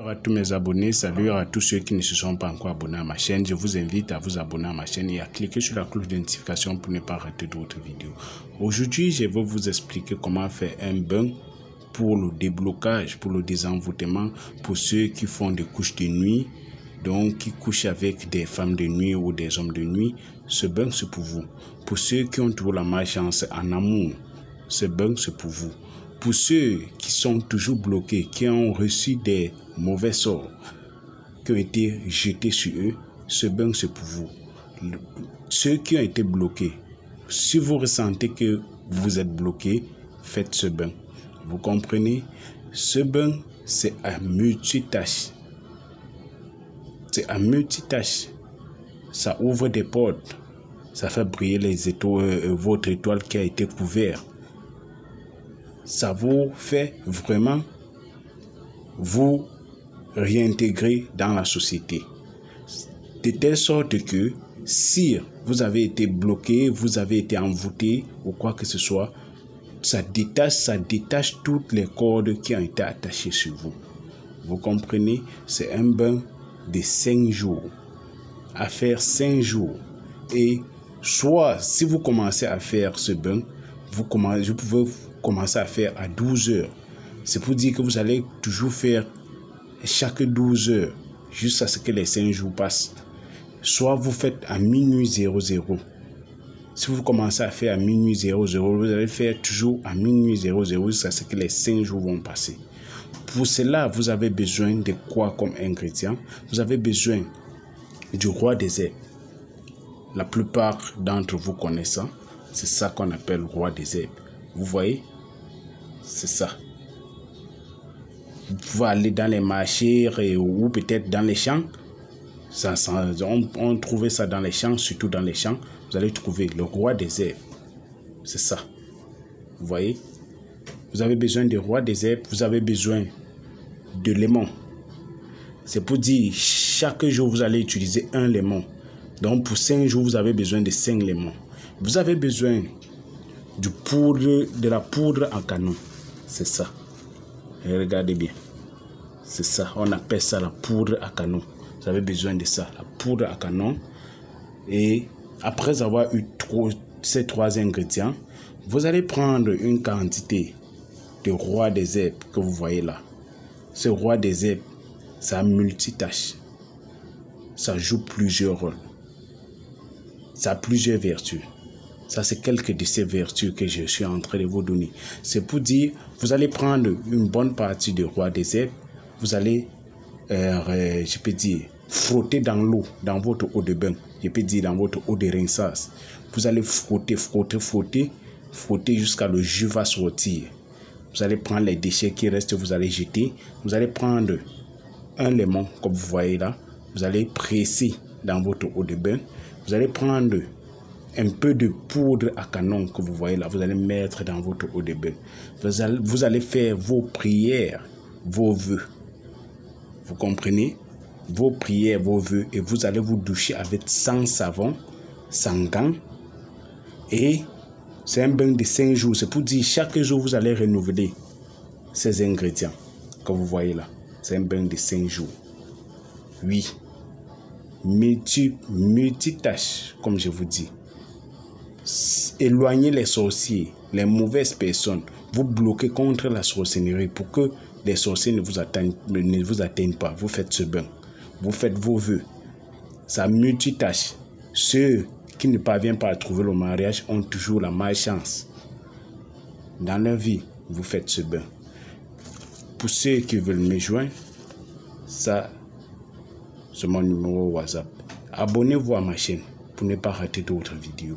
Bonjour à tous mes abonnés, salut à tous ceux qui ne se sont pas encore abonnés à ma chaîne. Je vous invite à vous abonner à ma chaîne et à cliquer sur la cloche de notification pour ne pas rater d'autres vidéos. Aujourd'hui, je vais vous expliquer comment faire un bain pour le déblocage, pour le désenvoûtement, pour ceux qui font des couches de nuit, donc qui couchent avec des femmes de nuit ou des hommes de nuit. Ce bain, c'est pour vous. Pour ceux qui ont toujours la malchance en amour, ce bain, c'est pour vous. Pour ceux qui sont toujours bloqués, qui ont reçu des mauvais sorts, qui ont été jetés sur eux, ce bain c'est pour vous. Ceux qui ont été bloqués, si vous ressentez que vous êtes bloqué, faites ce bain. Vous comprenez? Ce bain, c'est à multitâche. C'est à multitâche. Ça ouvre des portes. Ça fait briller les étoiles, votre étoile qui a été couverte. Ça vous fait vraiment vous réintégrer dans la société. De telle sorte que si vous avez été bloqué, vous avez été envoûté ou quoi que ce soit, ça détache toutes les cordes qui ont été attachées sur vous. Vous comprenez? C'est un bain de 5 jours. À faire 5 jours. Et soit si vous commencez à faire ce bain, vous pouvez commencer à faire à 12 heures. C'est pour dire que vous allez toujours faire chaque 12 heures jusqu'à ce que les 5 jours passent. Soit vous faites à minuit 00. Si vous commencez à faire à minuit 00, vous allez faire toujours à minuit 00 jusqu'à ce que les 5 jours vont passer. Pour cela, vous avez besoin de quoi comme ingrédient? Vous avez besoin du roi des herbes. La plupart d'entre vous connaissent ça. C'est ça qu'on appelle roi des herbes. Vous voyez? C'est ça. Vous pouvez aller dans les marchés ou peut-être dans les champs. On trouvait ça dans les champs, surtout dans les champs. Vous allez trouver le roi des herbes. C'est ça. Vous voyez? Vous avez besoin du roi des herbes. Vous avez besoin de lemon. C'est pour dire chaque jour vous allez utiliser un lemon. Donc pour 5 jours vous avez besoin de 5 lemons. Vous avez besoin de la poudre à canon. C'est ça. Et regardez bien. C'est ça. On appelle ça la poudre à canon. Vous avez besoin de ça. La poudre à canon. Et après avoir eu ces 3 ingrédients, vous allez prendre une quantité de roi des herbes que vous voyez là. Ce roi des herbes, ça multitâche. Ça joue plusieurs rôles. Ça a plusieurs vertus. Ça, c'est quelques de ces vertus que je suis en train de vous donner. C'est pour dire, vous allez prendre une bonne partie du roi des herbes. Vous allez, je peux dire, frotter dans l'eau, dans votre eau de bain. Je peux dire dans votre eau de rinçage. Vous allez frotter jusqu'à le jus va sortir. Vous allez prendre les déchets qui restent, vous allez jeter. Vous allez prendre un lemon, comme vous voyez là. Vous allez presser dans votre eau de bain. Vous allez prendre un peu de poudre à canon que vous voyez là, vous allez mettre dans votre eau de bain. Vous allez faire vos prières, vos vœux. Vous comprenez? Vos prières, vos vœux. Et vous allez vous doucher avec sans savon, sans gants. Et c'est un bain de 5 jours. C'est pour dire chaque jour vous allez renouveler ces ingrédients que vous voyez là. C'est un bain de 5 jours. Oui. Multitâches, comme je vous dis. Éloignez les sorciers, les mauvaises personnes. Vous bloquez contre la sorcellerie pour que les sorciers ne vous atteignent pas. Vous faites ce bain. Vous faites vos vœux. Ça multitâche. Ceux qui ne parviennent pas à trouver le mariage ont toujours la malchance. Dans leur vie, vous faites ce bain. Pour ceux qui veulent me joindre, ça, c'est mon numéro WhatsApp. Abonnez-vous à ma chaîne pour ne pas rater d'autres vidéos.